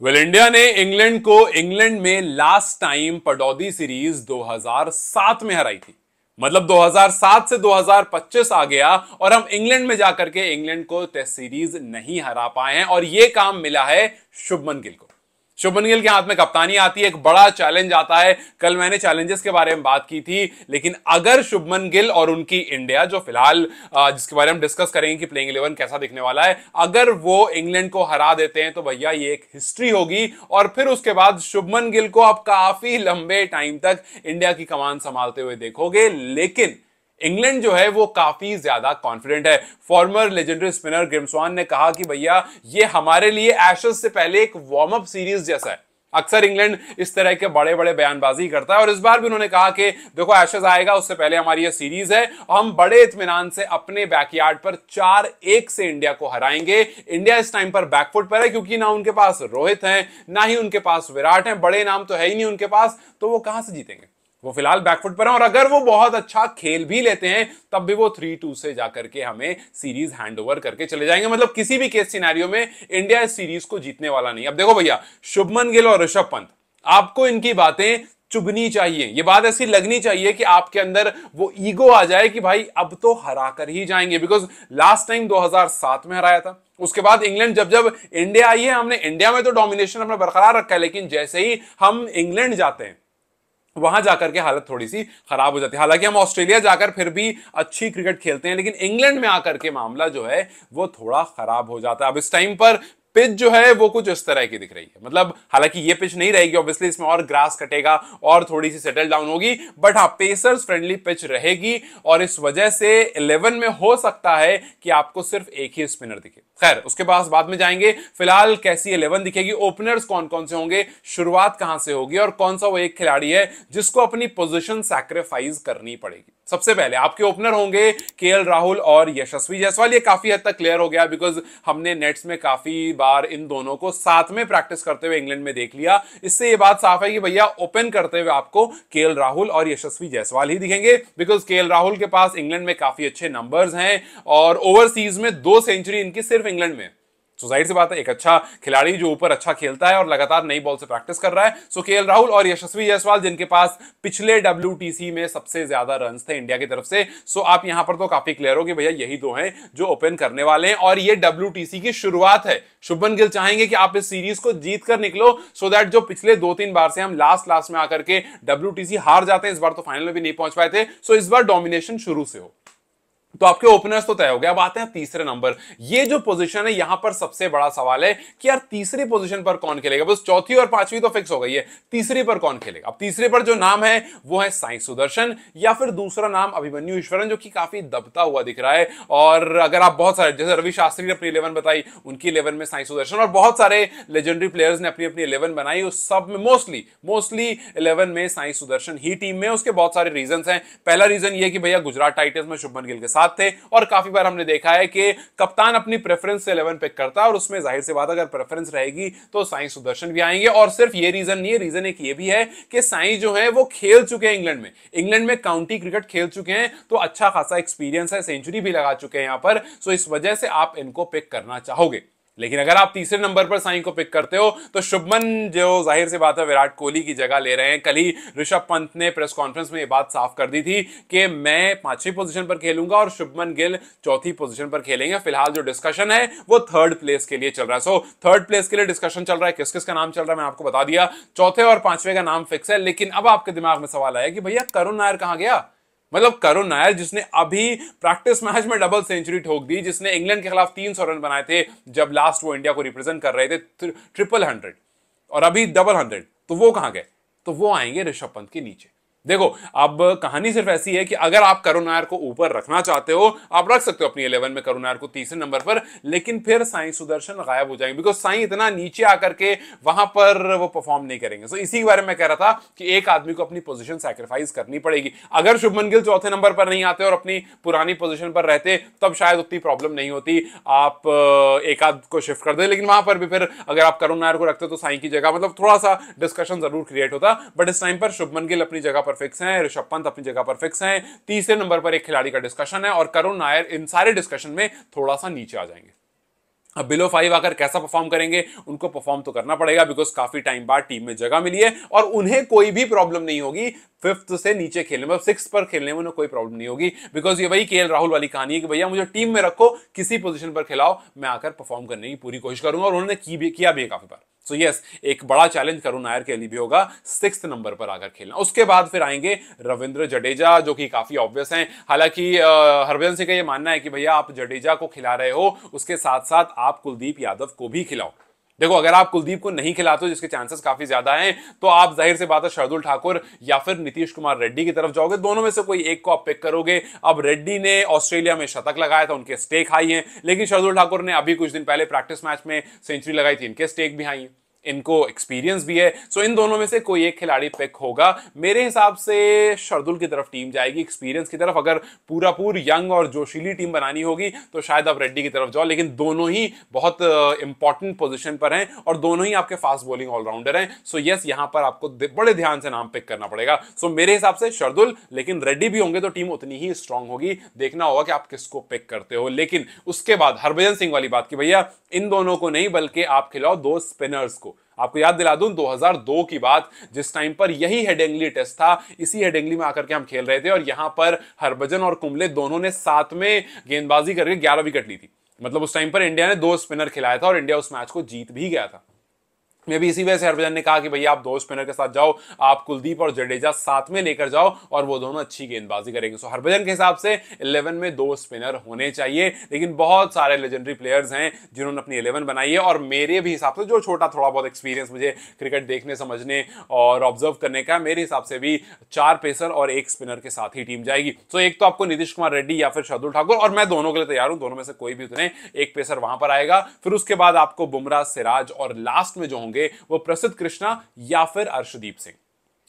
India ने England को England में लास्ट टाइम पडौदी सीरीज 2007 में हराई थी। मतलब 2007 से 2025 आ गया और हम इंग्लैंड में जाकर के इंग्लैंड को टेस्ट सीरीज नहीं हरा पाए हैं और यह काम मिला है शुभमन गिल को। शुभमन गिल के हाथ में कप्तानी आती है, एक बड़ा चैलेंज आता है। कल मैंने चैलेंजेस के बारे में बात की थी, लेकिन अगर शुभमन गिल और उनकी इंडिया, जो फिलहाल जिसके बारे में डिस्कस करेंगे कि प्लेइंग 11 कैसा दिखने वाला है, अगर वो इंग्लैंड को हरा देते हैं तो भैया ये एक हिस्ट्री होगी और फिर उसके बाद शुभमन गिल को आप काफी लंबे टाइम तक इंडिया की कमान संभालते हुए देखोगे। लेकिन इंग्लैंड जो है वो काफी ज्यादा कॉन्फिडेंट है। फॉर्मर लेजेंडरी स्पिनर ग्रिम स्वान ने कहा कि भैया ये हमारे लिए एशेस से पहले एक वार्म अप सीरीज जैसा है। अक्सर इंग्लैंड इस तरह के बड़े बड़े बयानबाजी करता है और इस बार भी उन्होंने कहा कि देखो एशेस आएगा, उससे पहले हमारी ये सीरीज है, हम बड़े इत्मीनान से अपने बैकयार्ड पर 4-1 से इंडिया को हराएंगे। इंडिया इस टाइम पर बैकफुट पर है क्योंकि ना उनके पास रोहित है, ना ही उनके पास विराट है, बड़े नाम तो है ही नहीं उनके पास, तो वो कहां से जीतेंगे। वो फिलहाल बैकफुट पर हैं और अगर वो बहुत अच्छा खेल भी लेते हैं तब भी वो 3-2 से जाकर के हमें सीरीज हैंडओवर करके चले जाएंगे। मतलब किसी भी केस सिनेरियो में इंडिया इस सीरीज को जीतने वाला नहीं। अब देखो भैया, शुभमन गिल और ऋषभ पंत, आपको इनकी बातें चुभनी चाहिए, ये बात ऐसी लगनी चाहिए कि आपके अंदर वो ईगो आ जाए कि भाई अब तो हरा कर ही जाएंगे। बिकॉज लास्ट टाइम 2007 में हराया था, उसके बाद इंग्लैंड जब जब इंडिया आई है, हमने इंडिया में तो डोमिनेशन अपना बरकरार रखा है, लेकिन जैसे ही हम इंग्लैंड जाते हैं वहां जाकर के हालत थोड़ी सी खराब हो जाती है। हालांकि हम ऑस्ट्रेलिया जाकर फिर भी अच्छी क्रिकेट खेलते हैं, लेकिन इंग्लैंड में आकर के मामला जो है वो थोड़ा खराब हो जाता है। अब इस टाइम पर पिच जो है वो कुछ इस तरह की दिख रही है। मतलब हालांकि ये पिच नहीं रहेगी, ऑब्वियसली इसमें और ग्रास कटेगा और थोड़ी सी सेटल डाउन होगी, बट हाँ पेसर्स फ्रेंडली पिच रहेगी और इस वजह से 11 में हो सकता है कि आपको सिर्फ एक ही स्पिनर दिखे। खैर उसके पास बाद में जाएंगे। फिलहाल कैसी 11 दिखेगी, ओपनर्स कौन कौन से होंगे, शुरुआत कहां से होगी और कौन सा वो एक खिलाड़ी है जिसको अपनी पोजीशन सैक्रिफाइस करनी पड़ेगी। सबसे पहले आपके ओपनर होंगे केएल राहुल और यशस्वी जायसवाल। ये काफी हद तक क्लियर हो गया बिकॉज हमने नेट्स में काफी बार इन दोनों को साथ में प्रैक्टिस करते हुए इंग्लैंड में देख लिया। इससे ये बात साफ है कि भैया ओपन करते हुए आपको केएल राहुल और यशस्वी जायसवाल ही दिखेंगे बिकॉज केएल राहुल के पास इंग्लैंड में काफी अच्छे नंबर्स हैं और ओवरसीज में 2 सेंचुरी इनकी सिर्फ इंग्लैंड में। सो जाहिर सी बात है एक अच्छा खिलाड़ी जो ऊपर अच्छा खेलता है और लगातार नई बॉल से प्रैक्टिस कर रहा है। सो केएल राहुल और यशस्वी जायसवाल जिनके पास पिछले WTC में सबसे ज्यादा रन्स थे इंडिया की तरफ से। सो आप यहां पर तो काफी क्लियर हो कि भैया यही दो हैं जो ओपन करने वाले हैं और ये WTC की शुरुआत है। शुभमन गिल चाहेंगे कि आप इस सीरीज को जीत कर निकलो सो दैट जो पिछले 2-3 बार से हम लास्ट में आकर के WTC हार जाते हैं, इस बार तो फाइनल में भी नहीं पहुंच पाए थे, सो इस बार डोमिनेशन शुरू से हो। तो आपके ओपनर्स तो तय हो गया। अब आते हैं तीसरे नंबर। ये जो पोजीशन है यहां पर सबसे बड़ा सवाल है कि यार तीसरी पोजीशन पर कौन खेलेगा। बस चौथी और पांचवी तो फिक्स हो गई है, तीसरी पर कौन खेलेगा। अब तीसरे पर जो नाम है वो है साई सुदर्शन या फिर दूसरा नाम अभिमन्यु ईश्वरन, जो कि काफी दबता हुआ दिख रहा है। और अगर आप बहुत सारे, जैसे रवि शास्त्री ने अपनी 11 बताई, उनकी 11 में साई सुदर्शन और बहुत सारे लेजेंडरी प्लेयर्स ने अपनी अपनी 11 बनाई, उस सब में मोस्टली 11 में साई सुदर्शन ही टीम में। उसके बहुत सारे रीजन हैं। पहला रीजन ये कि भैया गुजरात टाइटंस में शुभमन गिल के साथ थे और काफी बार हमने देखा है कि कप्तान अपनी प्रेफरेंस से 11 पिक करता है और उसमें जाहिर सी बात अगर प्रेफरेंस रहेगी तो साई सुदर्शन भी आएंगे। और सिर्फ ये रीजन नहीं है, रीजन एक ये भी है कि साई जो है वो खेल चुके हैं इंग्लैंड में काउंटी क्रिकेट खेल चुके हैं, तो अच्छा खासा एक्सपीरियंस है, सेंचुरी भी लगा चुके हैं यहां पर। सो इस वजह से आप इनको पिक करना चाहोगे। लेकिन अगर आप तीसरे नंबर पर साई को पिक करते हो तो शुभमन, जो जाहिर सी बात है विराट कोहली की जगह ले रहे हैं। कल ही ऋषभ पंत ने प्रेस कॉन्फ्रेंस में ये बात साफ कर दी थी कि मैं 5वीं पोजीशन पर खेलूंगा और शुभमन गिल 4थी पोजीशन पर खेलेंगे। फिलहाल जो डिस्कशन है वो 3rd प्लेस के लिए चल रहा है। सो 3rd प्लेस के लिए डिस्कशन चल रहा है। किस किस का नाम चल रहा है मैंने आपको बता दिया, 4थे और 5वें का नाम फिक्स है। लेकिन अब आपके दिमाग में सवाल आया कि भैया करुण नायर कहां गया। मतलब करुण नायर जिसने अभी प्रैक्टिस मैच में डबल सेंचुरी ठोक दी, जिसने इंग्लैंड के खिलाफ 300 रन बनाए थे जब लास्ट वो इंडिया को रिप्रेजेंट कर रहे थे, 100 और अभी 100, तो वो कहां गए। तो वो आएंगे ऋषभ पंत के नीचे। देखो अब कहानी सिर्फ ऐसी है कि अगर आप करुण नायर को ऊपर रखना चाहते हो आप रख सकते हो अपनी 11 में करुण नायर को तीसरे नंबर पर, लेकिन फिर साई सुदर्शन गायब हो जाएंगे बिकॉज साई इतना नीचे आकर के वहां पर वो परफॉर्म नहीं करेंगे। सो इसी के बारे में मैं कह रहा था कि एक आदमी को अपनी पोजीशन सैक्रिफाइस करनी पड़ेगी। अगर शुभमन गिल 4थे नंबर पर नहीं आते और अपनी पुरानी पोजीशन पर रहते तब शायद उतनी प्रॉब्लम नहीं होती, आप एक आध को शिफ्ट कर दे। लेकिन वहां पर भी फिर अगर आप करुण नायर को रखते तो साई की जगह, मतलब थोड़ा सा डिस्कशन जरूर क्रिएट होता। बट इस टाइम पर शुभमन गिल अपनी जगह पर फिक्स हैं, ऋषभ पंत अपनी जगह पर फिक्स हैं, तीसरे नंबर पर एक खिलाड़ी का डिस्कशन है और करुण नायर इन सारे डिस्कशन में थोड़ा सा नीचे आ जाएंगे। अब बिलो 5 आकर कैसा परफॉर्म करेंगे, उनको परफॉर्म तो करना पड़ेगा बिकॉज काफी टाइम बाद टीम में जगह मिली है और उन्हें कोई भी प्रॉब्लम नहीं होगी फिफ्थ से नीचे खेलने में, सिक्स पर खेलने में उन्हें कोई प्रॉब्लम नहीं होगी बिकॉज ये वही केएल राहुल वाली कहानी है कि भैया मुझे टीम में रखो, किसी पोजीशन पर खिलाओ, मैं आकर परफॉर्म करने की पूरी कोशिश करूंगा और उन्होंने किया भी काफी बार। सो यस, एक बड़ा चैलेंज करुण नायर के लिए भी होगा सिक्स्थ नंबर पर आकर खेलना। उसके बाद फिर आएंगे रविंद्र जडेजा जो कि काफी ऑब्वियस हैं। हालांकि हरभजन सिंह का ये मानना है कि भैया आप जडेजा को खिला रहे हो, उसके साथ साथ आप कुलदीप यादव को भी खिलाओ। देखो अगर आप कुलदीप को नहीं खिलाते हो, जिसके चांसेस काफी ज्यादा हैं, तो आप जाहिर से बात है शार्दुल ठाकुर या फिर नीतीश कुमार रेड्डी की तरफ जाओगे, दोनों में से कोई एक को आप पिक करोगे। अब रेड्डी ने ऑस्ट्रेलिया में शतक लगाया था, उनके स्टेक हाई हैं, लेकिन शार्दुल ठाकुर ने अभी कुछ दिन पहले प्रैक्टिस मैच में सेंचुरी लगाई थी, इनके स्टेक भी हाई हैं, इनको एक्सपीरियंस भी है। सो इन दोनों में से कोई एक खिलाड़ी पिक होगा। मेरे हिसाब से शार्दुल की तरफ टीम जाएगी, एक्सपीरियंस की तरफ। अगर पूरा यंग और जोशीली टीम बनानी होगी तो शायद आप रेड्डी की तरफ जाओ, लेकिन दोनों ही बहुत इंपॉर्टेंट पोजीशन पर हैं और दोनों ही आपके फास्ट बॉलिंग ऑलराउंडर हैं। सो यस, यहां पर आपको बड़े ध्यान से नाम पिक करना पड़ेगा। सो मेरे हिसाब से शार्दुल, लेकिन रेड्डी भी होंगे तो टीम उतनी ही स्ट्रांग होगी। देखना होगा कि आप किसको पिक करते हो। लेकिन उसके बाद हरभजन सिंह वाली बात की भैया इन दोनों को नहीं, बल्कि आप खिलाओ दो स्पिनर्स को। आपको याद दिला दूं 2002 की बात, जिस टाइम पर यही हेडिंग्ली टेस्ट था, इसी हेडिंग्ली में आकर के हम खेल रहे थे और यहां पर हरभजन और कुंबले दोनों ने साथ में गेंदबाजी करके 11 विकेट ली थी। मतलब उस टाइम पर इंडिया ने दो स्पिनर खिलाया था और इंडिया उस मैच को जीत भी गया था। मैं भी इसी वजह से हरभजन ने कहा कि भैया आप दो स्पिनर के साथ जाओ, आप कुलदीप और जडेजा साथ में लेकर जाओ और वो दोनों अच्छी गेंदबाजी करेंगे। सो हरभजन के हिसाब से 11 में दो स्पिनर होने चाहिए, लेकिन बहुत सारे लेजेंडरी प्लेयर्स हैं जिन्होंने अपनी 11 बनाई है और मेरे भी हिसाब से जो छोटा थोड़ा बहुत एक्सपीरियंस मुझे क्रिकेट देखने समझने और ऑब्जर्व करने का, मेरे हिसाब से भी 4 पेसर और 1 स्पिनर के साथ ही टीम जाएगी। सो एक तो आपको नीतीश कुमार रेड्डी या फिर शार्दुल ठाकुर, और मैं दोनों के लिए तैयार हूं, दोनों में से कोई भी उतने, एक पेसर वहां पर आएगा। फिर उसके बाद आपको बुमराह, सिराज और लास्ट में जो होंगे वो प्रसिद्ध कृष्णा या फिर अर्शदीप सिंह।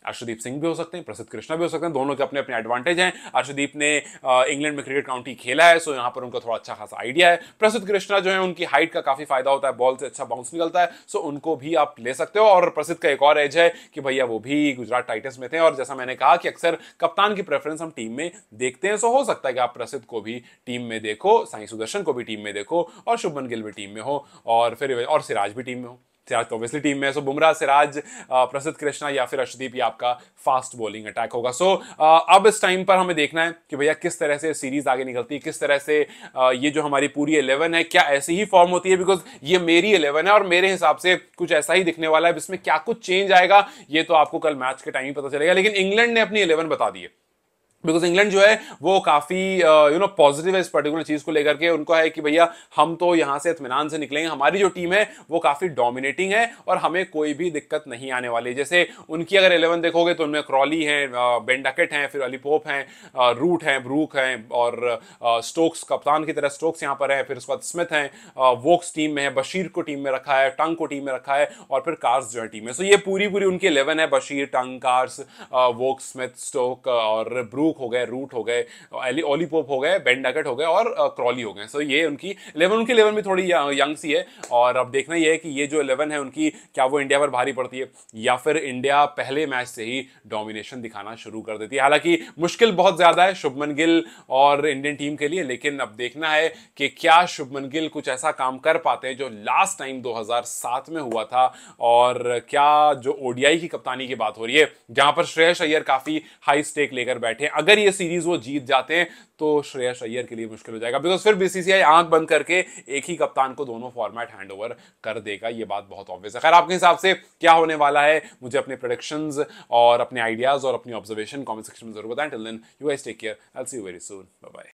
अर्शदीप सिंह भी हो सकते हैं, प्रसिद्ध कृष्णा भी हो सकते हैं, दोनों के अपने अपने एडवांटेज हैं। अर्शदीप ने इंग्लैंड में क्रिकेट काउंटी खेला है, सो यहां पर उनका थोड़ा अच्छा खासा आइडिया है। प्रसिद्ध कृष्णा जो है उनकी हाइट का काफी फायदा होता है, बॉल से अच्छा बाउंस निकलता है, सो उनको भी आप ले सकते हो। और प्रसिद्ध का एक और एज है कि भैया वो भी गुजरात टाइटंस में थे और जैसा मैंने कहा कि अक्सर कप्तान की प्रेफरेंस हम टीम में देखते हैं, सो हो सकता है कि आप प्रसिद्ध को भी टीम में देखो, साई सुदर्शन को भी टीम में देखो और शुभमन गिल भी टीम में हो और फिर और सिराज भी टीम में हो। सिराज तो ऑब्वियसली टीम में। सो बुमराह, सिराज, प्रसिद्ध कृष्णा या फिर अर्शदीप, ये आपका फास्ट बॉलिंग अटैक होगा। सो अब इस टाइम पर हमें देखना है कि भैया किस तरह से सीरीज आगे निकलती है, किस तरह से ये जो हमारी पूरी 11 है क्या ऐसी ही फॉर्म होती है, बिकॉज ये मेरी 11 है और मेरे हिसाब से कुछ ऐसा ही दिखने वाला है। इसमें क्या कुछ चेंज आएगा ये तो आपको कल मैच के टाइम ही पता चलेगा, लेकिन इंग्लैंड ने अपनी 11 बता दी है। बिकॉज इंग्लैंड जो है वो काफी पॉजिटिव है इस पर्टिकुलर चीज को लेकर के। उनको है कि भैया हम तो यहां से इत्मीनान से निकलेंगे, हमारी जो टीम है वो काफी डोमिनेटिंग है और हमें कोई भी दिक्कत नहीं आने वाली। जैसे उनकी अगर 11 देखोगे तो उनमें क्रॉली हैं, बेन डकेट हैं, फिर अली पोप हैं, रूट हैं, ब्रूक हैं और स्टोक्स, कप्तान की तरह स्टोक्स यहाँ पर है, फिर उसके बाद स्मिथ हैं, वोक्स टीम में है, बशीर को टीम में रखा है, टंग को टीम में रखा है और फिर कार्स जो है टीम में। सो ये पूरी उनकी 11 है, बशीर, टंग, कार्स, वोक्स, स्मिथ, स्टोक और ब्रूक हो गए, रूट हो गए, ओली पोप हो गए, बेन डकेट हो गए और क्रॉली हो गए। सो ये उनकी 11 भी थोड़ी यंग सी है और अब देखना ये है कि ये जो 11 है उनकी क्या वो इंडिया पर भारी पड़ती है या फिर इंडिया पहले मैच से ही डोमिनेशन दिखाना शुरू कर देती है। हालांकि मुश्किल बहुत ज्यादा है शुभमन गिल और इंडियन टीम के लिए, लेकिन अब देखना है कि क्या शुभमन गिल कुछ ऐसा काम कर पाते हैं जो लास्ट टाइम 2007 में हुआ था और क्या जो ओडीआई की कप्तानी की बात हो रही है जहां पर श्रेयस अय्यर काफी हाई स्टेक लेकर बैठे, अगर ये सीरीज वो जीत जाते हैं तो श्रेयस अय्यर के लिए मुश्किल हो जाएगा, बिकॉज फिर बीसीसीआई आंख बंद करके एक ही कप्तान को दोनों फॉर्मेट हैंडओवर कर देगा। ये बात बहुत ऑब्वियस है। खैर आपके हिसाब से क्या होने वाला है, मुझे अपने प्रेडिक्शंस और अपने आइडियाज और अपनी ऑब्जर्वेशन कमेंट सेक्शन में जरूर बताएं। Till then you guys take care, I will see you very soon, bye bye.